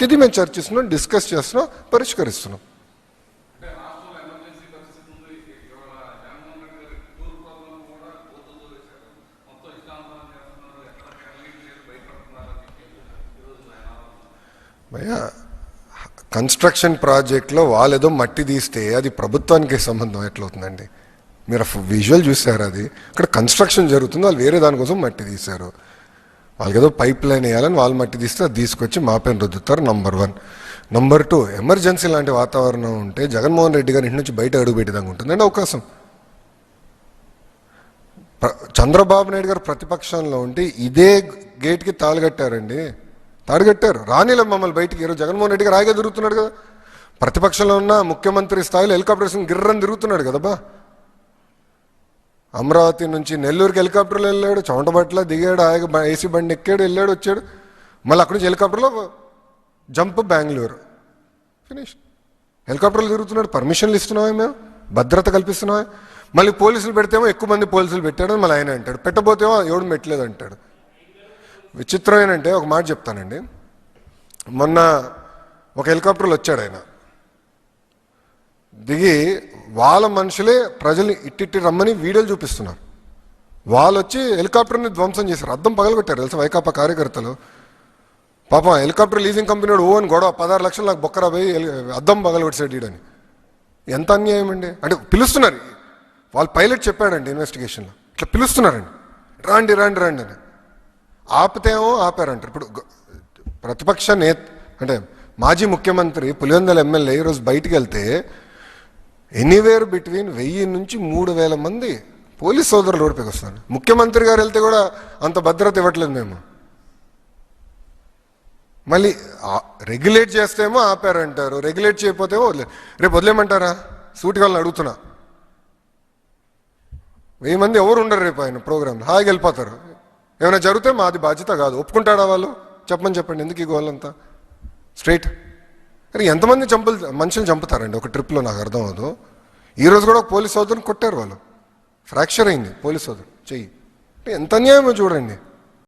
ఇది మేము చర్చిస్తున్నాం, డిస్కస్ చేస్తున్నాం, పరిష్కరిస్తున్నాం. భయ్యా, కన్స్ట్రక్షన్ ప్రాజెక్ట్లో వాళ్ళేదో మట్టి తీస్తే అది ప్రభుత్వానికి సంబంధం ఎట్లవుతుందండి? మీరు విజువల్ చూసారు, అది అక్కడ కన్స్ట్రక్షన్ జరుగుతుంది, వాళ్ళు వేరే దానికోసం మట్టి తీశారు. వాళ్ళకి ఏదో పైప్ లైన్ వేయాలని వాళ్ళు మట్టి తీస్తే అది తీసుకొచ్చి మా పైన రుద్దుతారు. నంబర్ 1. నంబర్ 2, ఎమర్జెన్సీ లాంటి వాతావరణం ఉంటే జగన్మోహన్ రెడ్డి గారి ఇంటి నుంచి బయట అడుగుపెట్టేదాకా ఉంటుందండి అవకాశం. చంద్రబాబు నాయుడు గారు ప్రతిపక్షంలో ఉంటే ఇదే గేట్కి తాళగట్టారండి, తాడుగట్టారు. రానిలే మమ్మల్ని బయటికి. ఈరోజు జగన్మోహన్ రెడ్డి గారు ఆగే తిరుగుతున్నాడు కదా, ప్రతిపక్షంలో ఉన్న ముఖ్యమంత్రి స్థాయిలో హెలికాప్టర్స్ గిర్రని తిరుగుతున్నాడు కదబ్బా. అమరావతి నుంచి నెల్లూరుకి హెలికాప్టర్లో వెళ్ళాడు, చౌంటబట్ల దిగాడు, ఆగి ఏసీ బండి ఎక్కాడు, వెళ్ళాడు, వచ్చాడు. మళ్ళీ అక్కడి నుంచి హెలికాప్టర్లో జంప్ బెంగళూరు, ఫినిష్. హెలికాప్టర్లు తిరుగుతున్నాడు. పర్మిషన్లు ఇస్తున్నావా, మేము భద్రత కల్పిస్తున్నావా? మళ్ళీ పోలీసులు పెడితేమో ఎక్కువ మంది పోలీసులు పెట్టాడని మళ్ళీ ఆయన అంటాడు, పెట్టబోతేమో ఎవడు పెట్టలేదు అంటాడు. విచిత్రం ఏంటంటే, ఒక మాట చెప్తానండి. మొన్న ఒక హెలికాప్టర్లో వచ్చాడు ఆయన, దిగి వాళ్ళ మనుషులే ప్రజల్ని ఇట్టిట్టి రమ్మని వీడియోలు చూపిస్తున్నారు. వాళ్ళు వచ్చి హెలికాప్టర్ని ధ్వంసం చేశారు, అద్దం పగలగొట్టారు తెలుసా వైకాపా కార్యకర్తలు. పాపం హెలికాప్టర్ లీజింగ్ కంపెనీ వాడు ఓన్ గొడవ 16 లక్షలు నాకు బొక్కరా పోయి అద్దం పగలగొట్టాడు ఈడని. ఎంత అన్యాయం అండి. అంటే పిలుస్తున్నారు, వాళ్ళ పైలట్ చెప్పాడండి ఇన్వెస్టిగేషన్లో, ఇట్లా పిలుస్తున్నారండి, రాండి రాండి రాండి అని. ఆపితేమో ఆపారంటారు. ఇప్పుడు ప్రతిపక్ష అంటే మాజీ ముఖ్యమంత్రి పులివెందుల ఎమ్మెల్యే ఈరోజు బయటికి వెళ్తే ఎనీవేర్ బిట్వీన్ 1000 నుంచి 3000 మంది పోలీస్ సోదరులు ఓడిపోయి వస్తున్నారు. ముఖ్యమంత్రి గారు వెళ్తే కూడా అంత భద్రత ఇవ్వట్లేదు మేము. మళ్ళీ రెగ్యులేట్ చేస్తేమో ఆపారంటారు, రెగ్యులేట్ చేయకపోతేమో రేపు వదిలేమంటారా? సూటిగా వాళ్ళని అడుగుతున్నా. 1000 మంది ఎవరు ఉండరు రేపు ఆయన ప్రోగ్రాంలో, హాయిగా వెళ్ళిపోతారు. ఏమైనా జరిగితే మాది బాధ్యత కాదు. ఒప్పుకుంటాడా వాళ్ళు? చెప్పండి, ఎందుకు ఈ గోళ్ళంతా? స్ట్రైట్. కానీ ఎంతమంది మనుషులు చంపుతారండి ఒక ట్రిప్లో, నాకు అర్థం అవ్వదు. ఈరోజు కూడా ఒక పోలీస్ సోదరుని కొట్టారు వాళ్ళు, ఫ్రాక్చర్ అయింది పోలీస్ సోదరు చెయ్యి. ఎంత అన్యాయమో చూడండి.